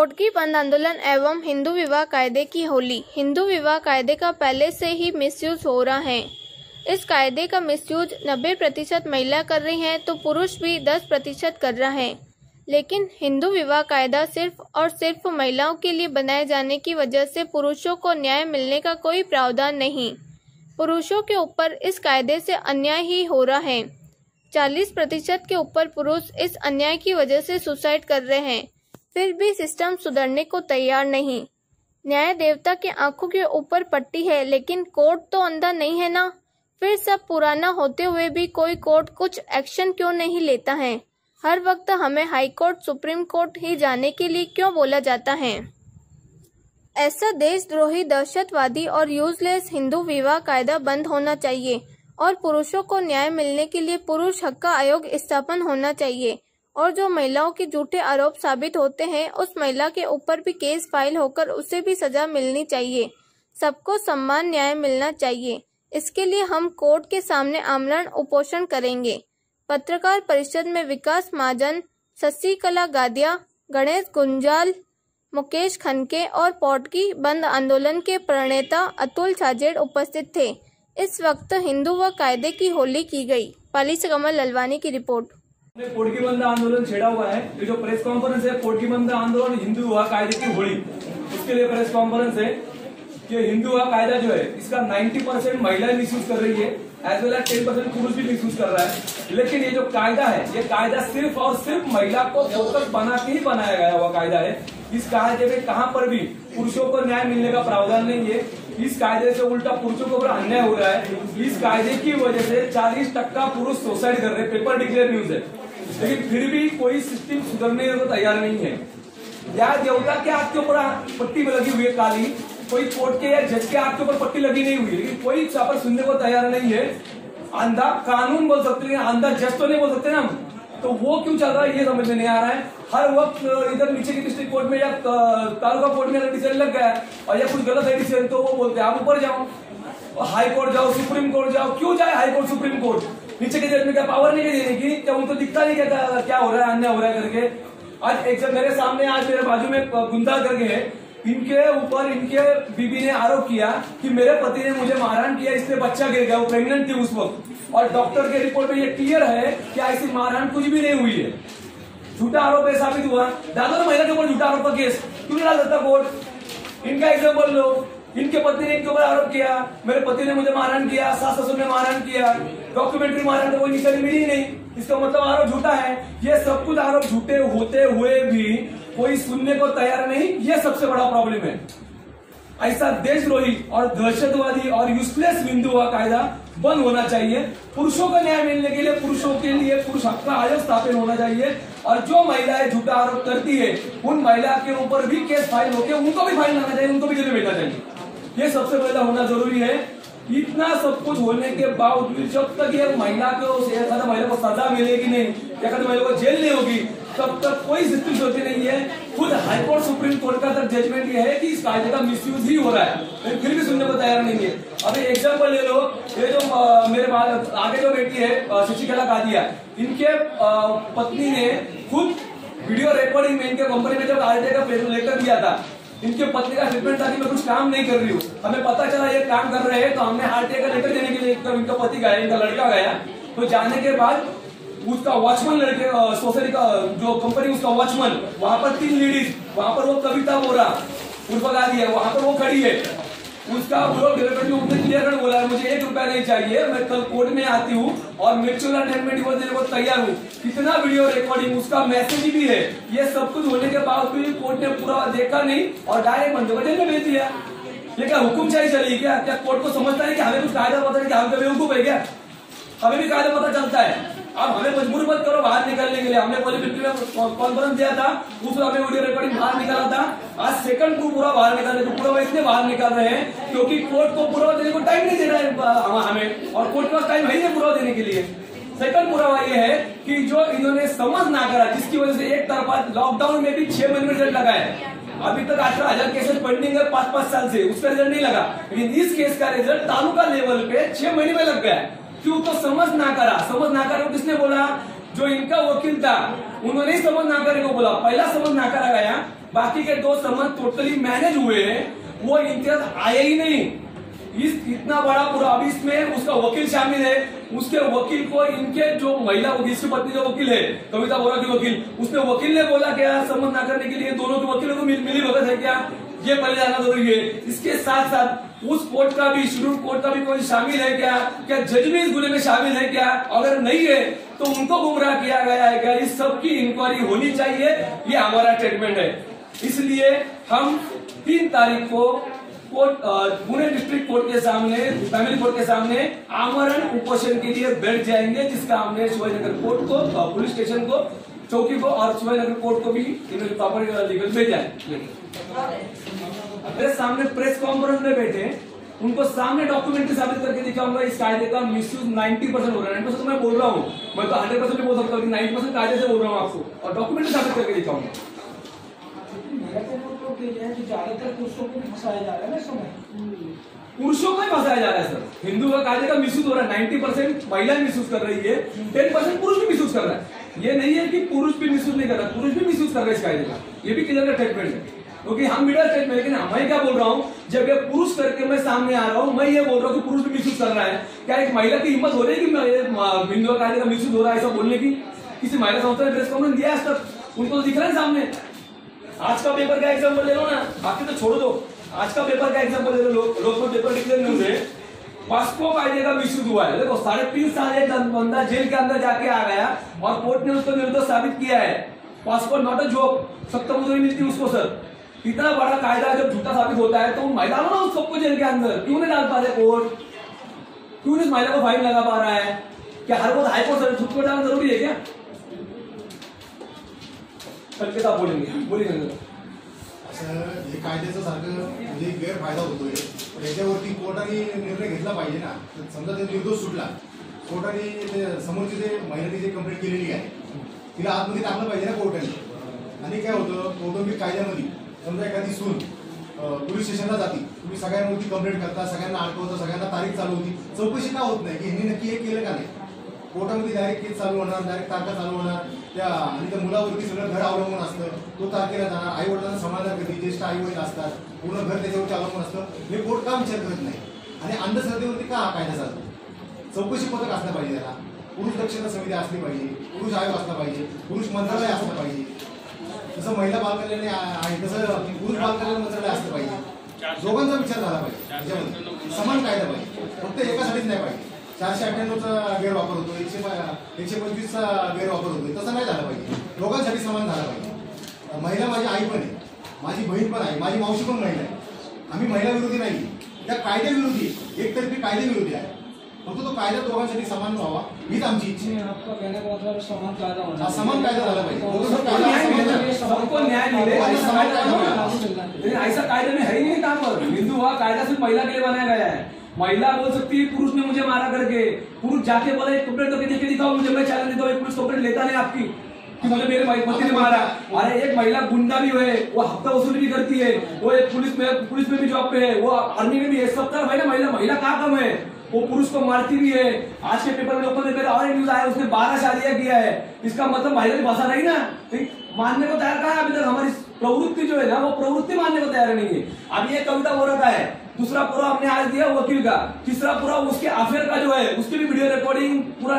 पोटकी बंद आंदोलन एवं हिंदू विवाह कायदे की होली। हिंदू विवाह कायदे का पहले से ही मिसयूज हो रहा है। इस कायदे का मिसयूज 90% महिला कर रही हैं तो पुरुष भी 10% कर रहा है। लेकिन हिंदू विवाह कायदा सिर्फ और सिर्फ महिलाओं के लिए बनाए जाने की वजह से पुरुषों को न्याय मिलने का कोई प्रावधान नहीं। पुरुषों के ऊपर इस कायदे से अन्याय ही हो रहा है। 40% के ऊपर पुरुष इस अन्याय की वजह से सुसाइड कर रहे हैं, फिर भी सिस्टम सुधरने को तैयार नहीं। न्याय देवता के आंखों के ऊपर पट्टी है, लेकिन कोर्ट तो अंधा नहीं है ना। फिर सब पुराना होते हुए भी कोई कोर्ट कुछ एक्शन क्यों नहीं लेता है? हर वक्त हमें हाई कोर्ट, सुप्रीम कोर्ट ही जाने के लिए क्यों बोला जाता है? ऐसा देशद्रोही, दहशतवादी और यूजलेस हिंदू विवाह कायदा बंद होना चाहिए और पुरुषों को न्याय मिलने के लिए पुरुष हक का आयोग स्थापन होना चाहिए। और जो महिलाओं के झूठे आरोप साबित होते हैं, उस महिला के ऊपर भी केस फाइल होकर उसे भी सजा मिलनी चाहिए। सबको समान न्याय मिलना चाहिए। इसके लिए हम कोर्ट के सामने आमरण उपोषण करेंगे। पत्रकार परिषद में विकास महाजन, शशिकला गादिया, गणेश गुंजाल, मुकेश खनके और पोटकी बंद आंदोलन के प्रणेता अतुल छाजेड़ उपस्थित थे। इस वक्त हिंदू व कायदे की होली की गई। पाली से कमल ललवानी की रिपोर्ट। पोटकी बंद आंदोलन छेड़ा हुआ है। ये जो प्रेस कॉन्फ्रेंस है, पोटकी बंद आंदोलन हिंदू विवाह कायदे की होली, उसके लिए प्रेस कॉन्फ्रेंस है कि हिंदू विवाह कायदा जो है इसका 90% महिलाएं मिसयूज कर रही है, एज वेल एज 10% पुरुष भी मिसयूज कर रहा है। लेकिन ये जो कायदा है, ये कायदा सिर्फ और सिर्फ महिला को फोकस बना के ही बनाया गया हुआ कायदा है। इस कायदे में कहां पर भी पुरुषों को न्याय मिलने का प्रावधान नहीं है। इस कायदे से उल्टा पुरुषों को बड़ा अन्याय हो रहा है। इस कायदे की वजह से 40% पुरुष सुसाइड कर रहे हैं, पेपर डिक्लेयर न्यूज है। लेकिन फिर भी कोई सिस्टम सुधरने को तैयार नहीं है। या देवता के हाथ के ऊपर पट्टी लगी हुई है काली, कोई कोर्ट के या जज के हाथ के ऊपर पट्टी लगी नहीं हुई, लेकिन कोई पर सुनने को तैयार नहीं है। अंधा कानून बोल सकते हैं, अंधा जज तो नहीं बोल सकते ना। तो वो क्यों चल रहा है ये समझ में नहीं आ रहा है। हर वक्त इधर नीचे की डिस्ट्रिक्ट कोर्ट में या तालुका कोर्ट में अगर डिसीजन लग गया और या कुछ गलत है डिसीजन, तो वो बोलते हैं आप ऊपर जाओ, हाई कोर्ट जाओ, सुप्रीम कोर्ट जाओ। क्यों जाए हाई कोर्ट, सुप्रीम कोर्ट? नीचे के जज में क्या पावर नहीं देने की? क्या उनको दिखता नहीं क्या हो रहा है, अन्याय हो रहा है करके? आज एक जब मेरे सामने, आज मेरे बाजू में गुंडा करके है, इनके ऊपर इनके बीबी ने आरोप किया कि मेरे पति ने मुझे मारहान किया, इसलिए बच्चा गिर गया, वो प्रेग्नेंट थी उस वक्त। और डॉक्टर के रिपोर्ट में ये क्लियर है कि ऐसी मारहान कुछ भी नहीं हुई है। झूठा आरोप है, साबित हुआ। डालो तो महिला के ऊपर झूठा आरोप का केस, क्यों नहीं डाल सकता कोर्ट? इनका एग्जाम्पल लो। इनके पति ने इनके ऊपर आरोप किया, मेरे पति ने मुझे मारहान किया, सास ससुर ने मारहान किया, डॉक्यूमेंट्री मारहान तो कोई निकल मिली नहीं, इसका मतलब आरोप झूठा है। ये सब कुछ आरोप झूठे होते हुए भी कोई सुनने को तैयार नहीं, ये सबसे बड़ा प्रॉब्लम है। ऐसा देशद्रोही और दहशतवादी और यूजलेस हिंदू विवाह कायदा बंद होना चाहिए। पुरुषों को न्याय मिलने के लिए पुरुषों के लिए पुरुष हक का आयोग स्थापित होना चाहिए। और जो महिलाएं झूठा आरोप करती है, उन महिला के ऊपर भी केस फाइल होकर उनको भी फाइल लाना चाहिए, उनको भी जेल में भेजना चाहिए। ये सबसे पहला होना जरूरी है। इतना सब कुछ होने के बावजूद जब तक ये महिला को सजा मिलेगी नहीं, या महिला को जेल नहीं होगी, तब तक कोई सिस्टम होती नहीं है। खुद हाईकोर्ट, सुप्रीम कोर्ट का तक जजमेंट ये है कि इस कायदे का मिसयूज ही हो रहा है, लेकिन फिर भी सुनने को तैयार नहीं है। अभी एग्जाम्पल ले लो, ये जो मेरे आगे जो बेटी है शशिकला गादिया, इनके पत्नी ने खुद वीडियो रिकॉर्डिंग में इनके कंपनी में जब आरटीआई का पेपर लेकर दिया था, इनके पत्नी का स्टेटमेंट था कि मैं कुछ काम नहीं कर रही हूँ, हमें पता चला ये काम कर रहे हैं, तो हमने आरटीआई का लेकर देने के लिए इनका पति गया, इनका लड़का गया। तो जाने के बाद उसका वॉचमैन, लड़के सोसाइटी का जो कंपनी, उसका वॉचमैन, वहां पर 3 लेडीज, वहां पर वो कविता बोरा उर्फ गादिया, वहां पर वो खड़ी है। उसका क्लियर कर बोला, मुझे 1 रुपया नहीं चाहिए, मैं कल कोर्ट में आती हूँ और म्यूचुअल अंडरस्टैंडिंग डिवोर्स देने को तैयार हूँ। कितना वीडियो रिकॉर्डिंग, उसका मैसेज भी है। ये सब कुछ होने के बावजूद कोर्ट ने पूरा देखा नहीं और डायरेक्ट बंदे को जेल में भेज दिया। ये क्या हुकुमशाही चली क्या? क्या कोर्ट को समझता है कि हमें कुछ कायदा पता है कि हम कभी बेवकूफ है क्या? हमें भी कायदा पता चलता है। अब हमें मजबूर मत करो बाहर निकलने के लिए। हमने पॉलिटिक्स में कॉन्फ्रेंस दिया था, उसमें हमें वीडियो रिकॉर्डिंग बाहर निकाला था। आज सेकंड को पूरा बाहर निकालने को पूरा इसलिए बाहर निकाल रहे हैं क्योंकि कोर्ट को पूरा देने को टाइम नहीं दे रहा है हमें, और कोर्ट के पास टाइम है ही नहीं पूरा देने के लिए। सेकंड पुरावा ये है कि जो इन्होंने समझ ना करा, जिसकी वजह से एक तरफा लॉकडाउन में भी 6 महीने में रिजल्ट लगा है। अभी तक 18,000 केसेस पेंडिंग है 5-5 साल से, उसका रिजल्ट नहीं लगा। लेकिन इस केस का रिजल्ट तालुका लेवल पे 6 महीने में लग गया। क्यों? तो समझ ना करा। समझ ना करा किसने बोला? जो इनका वकील था, उन्होंने समझ ना करने को बोला। पहला समझ ना करा गया बाकी के 2 संबंध टोटली मैनेज हुए हैं, वो इम्तियाज आए ही नहीं। इतना बड़ा पूरा, अभी इसमें उसका वकील शामिल है, उसके वकील को इनके जो महिला इसकी पत्नी जो वकील है कविता बोरा की वकील, उसने वकील ने बोला क्या संबंध ना करने के लिए दोनों के वकीलों को मिली भगत है क्या, ये पहले जाना जरूरी है। इसके साथ साथ उस कोर्ट का भी, शेड्यूल कोर्ट का भी कोई शामिल है क्या जज भी इस गुने में शामिल है क्या, अगर नहीं है तो उनको गुमराह किया गया है क्या, इस सब की इंक्वायरी होनी चाहिए, ये हमारा स्टेटमेंट है। इसलिए हम 3 तारीख को पुणे डिस्ट्रिक्ट कोर्ट के सामने, फैमिली कोर्ट के सामने आमरण उपोषण के लिए बैठ जाएंगे, जिसका हमने शिवाजीनगर कोर्ट को, पुलिस स्टेशन को, चौकी को और शिवाजीनगर कोर्ट को भी प्रॉपर लीगल भेजा है। मेरे सामने प्रेस कॉन्फ्रेंस में बैठे, उनको सामने डॉक्यूमेंट्री साबित करके दिखाऊंगा इस कायदे का मिसयूज 90% हो रहा है। 90% तो मैं बोल रहा हूँ, मैं तो 100% भी बोल सकता हूँ, 90% कायदे से बोल रहा हूँ आपको, और डॉक्यूमेंट्री साबित करके दिखाऊंगा। ज्यादातर पुरुषों को भी फंसाया जा रहा है ना, समय पुरुषों को ही फंसाया जा रहा है सर। हिंदू का कायदे का मिसयूज हो रहा है, 90% महिला मिसयूज कर रही है, 10% पुरुष भी मिसयूज कर रहा है। ये नहीं है कि पुरुष भी मिसयूज नहीं कर रहा, पुरुष भी मिसयूज कर रहा है इस कायदे का, ये भी क्लियर स्टेटमेंट है। क्योंकि हम मिडिल स्टेटमेंट, लेकिन मैं क्या बोल रहा हूँ, जब ये पुरुष करके मैं सामने आ रहा हूँ, मैं ये बोल रहा हूँ कि पुरुष भी मिसयूज कर रहा है। क्या एक महिला की हिम्मत हो रही है कि हिंदू का कायदे का मिसयूज हो रहा है ऐसा बोलने की? किसी महिला संस्था ने प्रेस कॉन्फ्रेंस दिया आज तक? उनको तो दिख रहा है सामने। आज का पेपर का एग्जाम्पल ले लो ना, बाकी तो छोड़ दो, आज का पेपर का एग्जाम्पल ले लो। लोकमत पेपर डिक्लेयर न्यूज है, पॉस्को कायदे का मिसयूज हुआ है। देखो 3.5 साल एक बंदा जेल के अंदर जाके आ गया और कोर्ट ने उसको निर्दोष साबित किया है। पॉस्को नॉट अ जोक, सख्त मजदूरी मिलती है उसको सर। इतना बड़ा कायदा जब झूठा साबित होता है तो महिला ना उस सबको जेल के अंदर क्यों नहीं डाल पा रहे कोर्ट, क्यों इस महिला को फाइन लगा पा रहा है? क्या हर वक्त हाईकोर्ट सर खुद को डालना जरूरी है क्या? साहब बोलेंगे हे कायद्याचं सारखं म्हणजे गैरफायदा होतोय, पण याच्यावरती कोर्टाने निर्णय घेतला पाहिजे ना। समजा ते निर्दोष सुटला, कोर्टाने समोरची जे महिलेने जे कंप्लेंट केलेली आहे तिला आतमध्ये टाकलं पाहिजे ना कोर्टाने। आणि काय होतं, कौटुंबिक कायद्यामध्ये समजा एखादी सून पोलीस स्टेशनला जाते, तुम्ही सगळ्यांवरती कंप्लेंट करता, सगळ्यांना अडकवता, सगळ्यांना तारीख चालू होती, चौकशी का होत नाही की यांनी नक्की हे केलं का नाही? कोर्टामध्ये डायरेक्ट केस चालू होणार, डायरेक्ट तारखा चालू होणार त्या, आणि त्या मुलावरती सगळं घर अवलंबून असतं, तो तारखेला जाणार, आई वडिलांना समाधान करते, ज्येष्ठ आई वडील असतात, पूर्ण घर त्याच्यावरती अवलंबून असतं। हे कोर्ट का विचार करत नाही आणि अंधश्रद्धेवरती का हा कायदा चालतो? चौकशी पथक असलं पाहिजे, त्याला पुरुष दक्षता समिती असली पाहिजे, पुरुष आयोग असला पाहिजे, पुरुष मंत्रालय असलं पाहिजे, जसं महिला बालकल्याण आहे तसं पुरुष बालकल्याण मंत्रालय असलं पाहिजे। दोघांचा विचार झाला पाहिजे, त्याच्यामध्ये समान कायदा पाहिजे, फक्त एकासाठीच नाही पाहिजे। 498चा गैरवापर होतो, 125चा गैरवापर होतोय, तसं नाही झालं पाहिजे, दोघांसाठी समान झाला पाहिजे। महिला माझी आई पण आहे, माझी बहीण पण आहे, माझी मावशी पण महिला आहे, आम्ही महिला विरोधी नाही, त्या कायद्याविरोधी, एकतर्फी कायद्याविरोधी आहे। फक्त तो कायदा दोघांसाठी समान व्हावा हीच आमची इच्छा आहे। समान कायदा होणार, समान कायदा झाला पाहिजे, सबको न्याय मिले, ऐसा कायदा में है ही नहीं कहाँ पर। हिंदू हुआ कायदा सिर्फ महिला के लिए बनाया गया है। महिला बोल सकती है पुरुष ने मुझे मारा करके, पुरुष जाके बोले कंप्लेंट करके देखे दिखाओ मुझे, मैं चैलेंज देता हूँ, पुलिस कंप्लेंट लेता नहीं आपकी कि मुझे मेरे पति ने मारा। अरे एक महिला गुंडा भी है, वो हफ्ता वसूली भी करती है, वो एक पुलिस में भी जॉब पे है, वो आर्मी में भी है, सब तरफ है ना। महिला का कम है, वो पुरुष को मारती भी है। आज के पेपर में लोकल पेपर और न्यूज आया, उसने 12 शादियां किया है, इसका मतलब महिला की भाषा नहीं ना, मानने को तैयार कहा है अभी तक। हमारी प्रवृत्ति जो है ना, वो प्रवृत्ति मानने को तैयार नहीं है। अब ये कविता बोल रहा है, दूसरा पूरा हमने आज दिया वकील का, तीसरा पूरा उसके अफेयर का जो है उसकी भी वीडियो रिकॉर्डिंग, पूरा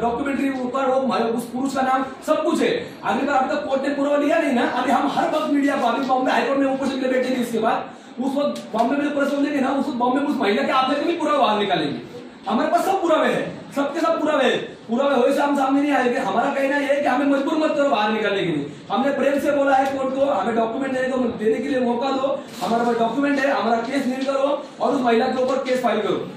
डॉक्यूमेंट्री ऊपर वो उस पुरुष का नाम सब कुछ है। अगली बार अब तक कोर्ट ने पूरा लिया नहीं ना, अभी हम हर वक्त मीडिया को, अभी बॉम्बे हाईकोर्ट में ऊपर से बैठेंगे, इसके बाद उस वक्त बॉम्बे में प्रेस लेंगे ना, उस बॉम्बे में उस महिला के अफेयर भी पूरा बाहर निकालेंगे। हमारे पास सब पुरावे है, सबके सब पुरावे हो से हम सामने नहीं आएंगे। हमारा कहना यह है कि हमें मजबूर मत करो बाहर निकालने के लिए। हमने प्रेम से बोला है कोर्ट को, हमें डॉक्यूमेंट देने के लिए मौका दो, हमारा डॉक्यूमेंट है, हमारा केस नील करो और उस महिला के ऊपर केस फाइल करो,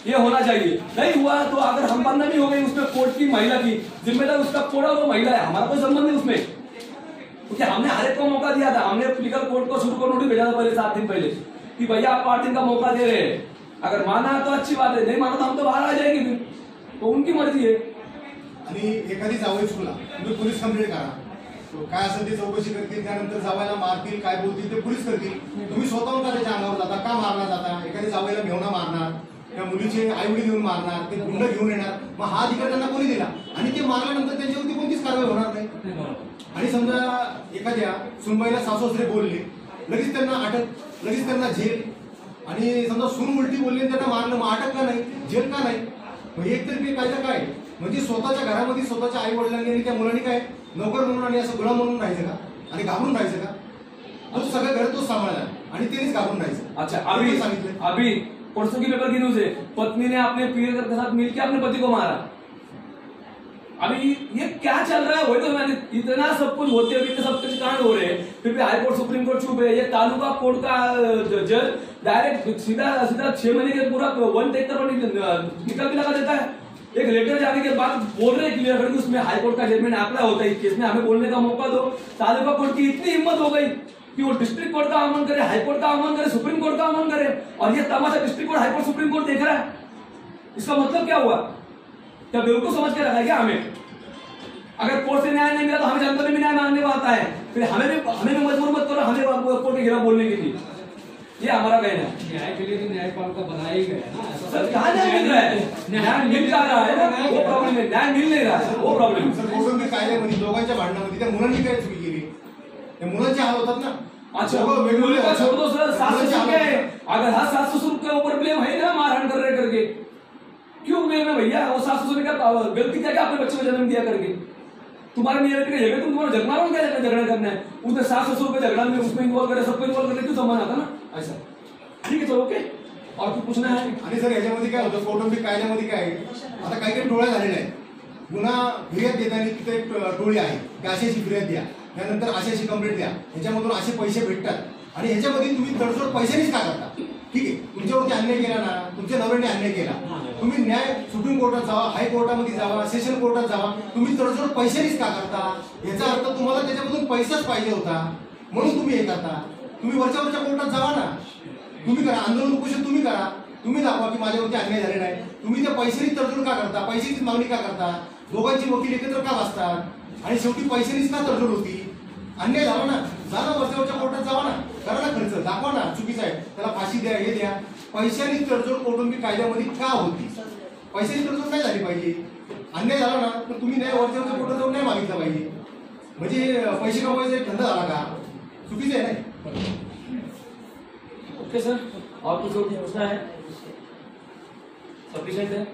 ये होना चाहिए। नहीं हुआ तो अगर हम बंद नहीं हो गई उसमें कोर्ट की, महिला की जिम्मेदार उसका थोड़ा वो महिला है, हमारा कोई संबंध नहीं उसमें, क्योंकि हमने हर एक को मौका दिया था। हमने लीगल कोर्ट को शुरू को नोटिस भेजा था पहले 7 दिन पहले कि भैया आप 8 दिन का मौका दे रहे हैं, अगर माना तो अच्छी बात है, नहीं माना तो हम तो बाहर आ जाएंगे, फिर तो उनकी मर्जी है। आणि एखादी जावई चुकला, तुम्ही पोलीस कंप्लेंट करा, तो काय असेल ते चौकशी करतील, त्यानंतर जावयाला मारतील, काय बोलतील ते पोलीस करतील। तुम्ही स्वतःहून का त्याच्या अंगावर जाता, का मारणार जाता? एखादी जावईला मेवणा मारणार, त्या मुलीचे आई वडील येऊन मारणार, ते गुंड घेऊन येणार, मग हा अधिकार त्यांना कोणी दिला? आणि ते मारल्यानंतर त्यांच्यावरती कोणतीच कारवाई होणार नाही. आणि समजा एखाद्या सुनबाईला सासू-सासरे बोलले, लगेच त्यांना अटक, लगेच त्यांना जेल. आणि समजा सून उलटी बोलली आणि त्यांना मारलं, मग अटक का नाही, जेल का नाही? मग एकतर्फी कायदा काय? म्हणजे स्वतःच्या घरामध्ये स्वतःच्या आई वडिलांनी आणि त्या मुलांनी काय नोकर म्हणून आणि असं गुलाम म्हणून राहायचं का? आणि घाबरून राहायचं का? तो सगळं घर तो सांभाळला आणि तेच घाबरून राहायचं. अच्छा, अभी परसों की पेपर की न्यूज है, पत्नी ने अपने पीर के साथ मिलकर अपने पति को मारा. अभी ये क्या चल रहा है? वही तो मैंने, इतना सब कुछ होते हुए इतने सब कुछ कांड हो रहे हैं, फिर भी हाई कोर्ट सुप्रीम कोर्ट चुप है. ये तालुका कोर्ट का जज डायरेक्ट सीधा 6 महीने के पूरा 1 टेक पर निकल भी लगा देता है. एक लेटर जाने के बाद बोल रहे क्लियर करके उसमें हाई कोर्ट का जजमेंट अप्लाई होता है इस केस में, हमें बोलने का मौका दो. तालुका कोर्ट की इतनी हिम्मत हो गई कि वो डिस्ट्रिक्ट कोर्ट का आह्वान करे, हाई कोर्ट का आह्वान करे, सुप्रीम कोर्ट का आह्वान करे, और ये तमाशा district court, high court, supreme court देख रहा है. इसका मतलब क्या हुआ? क्या बेवकूफ समझ के रखा है क्या हमें? अगर कोर्ट से न्याय नहीं मिला तो हमें जनता में भी न्याय मांगने को आता है, फिर हमें भी मजबूर मत करो हमें कोर्ट के खिलाफ बोलने के लिए. ये हमारा कहना है. न्याय के लिए तो न्यायपालिका बनाया ही गया ना. सर कहाँ न्याय मिल रहा है? न्याय मिल जा रहा है ना, वो प्रॉब्लम है. न्याय मिल नहीं रहा है, वो प्रॉब्लम. सर कौटुंबिक कायद्यामध्ये दोघांच्या भांडणामध्ये त्या मुलांनी काय चुकी केली? त्या मुलांचे हाल होतात ना. अच्छा, वेगवेगळे का छोड़ दो सर, सास ससुर के, अगर हाँ सास ससुर के ऊपर ब्लेम है ना मारहाण कर रहे करके, क्यों ब्लेम है भैया? वो सास ससुर ने क्या गलती क्या अपने बच्चे को जन्म दिया करके? तुम्हारे मेरे के झगड़े, तुम तुम्हारा जगना क्या झगड़ा करना है? उसने सास ससुर पे झगड़ा में उसमें इन्वॉल्व करे, सबको इन्वॉल्व करने क्यों संबंध आता ना ऐसा? ठीक है, चलो ओके. और कुछ पूछना है? आणि सर याच्यामध्ये काय होतं, कौटुंबिक कायद्यामध्ये काय आहे, आता काही काही टोळ्या झालेल्या आहेत. गुन्हा फिर्याद देताना तिथे एक टोळी आहे की अशी फिर्याद द्या, त्यानंतर अशी कंप्लेंट द्या, ह्याच्यामधून असे पैसे भेटतात आणि ह्याच्यामध्ये तुम्ही तडजोड पैशानेच का करता? ठीक आहे, तुमच्यावरती अन्याय केला ना, तुमच्या नवऱ्याने अन्याय केला, तुम्ही न्याय सुप्रीम कोर्टात जावा, हायकोर्टामध्ये जावा, सेशन कोर्टात जावा, तुम्ही तडजोड पैशानेच का करता? याचा अर्थ तुम्हाला त्याच्यामधून पैसाच पाहिजे होता म्हणून तुम्ही हे करता. तुम्ही वरच्या कोर्टात जावा ना, तुम्ही करा आंदोलन, उपोषण तुम्ही करा, तुम्ही दाखवा की माझ्यावरती अन्याय झालेला आहे. तुम्ही त्या पैशांनी तडजोड का करता? पैशाची मागणी का करता? दोघांची वकील एकत्र का बसतात आणि शेवटी पैशांनीच का तडजोड होती? अन्याय झाला ना, जा ना वरच्या कोर्टात जावा ना, करा ना खर्च, दाखवा ना चुकीचं आहे, त्याला फाशी द्या, हे द्या. पैशांनी तडजोड कौटुंबिक कायद्यामध्ये का होती? पैशांनी तडजोड काय झाली पाहिजे? अन्याय झाला ना तर तुम्ही न्याय वरच्या कोर्टात जाऊन नाही मागितला पाहिजे. म्हणजे पैसे कमवायचा एक धंदा झाला का? चुकीचं आहे ना. ओके सर, और कुछ पूछना है? सफिशिएंट है.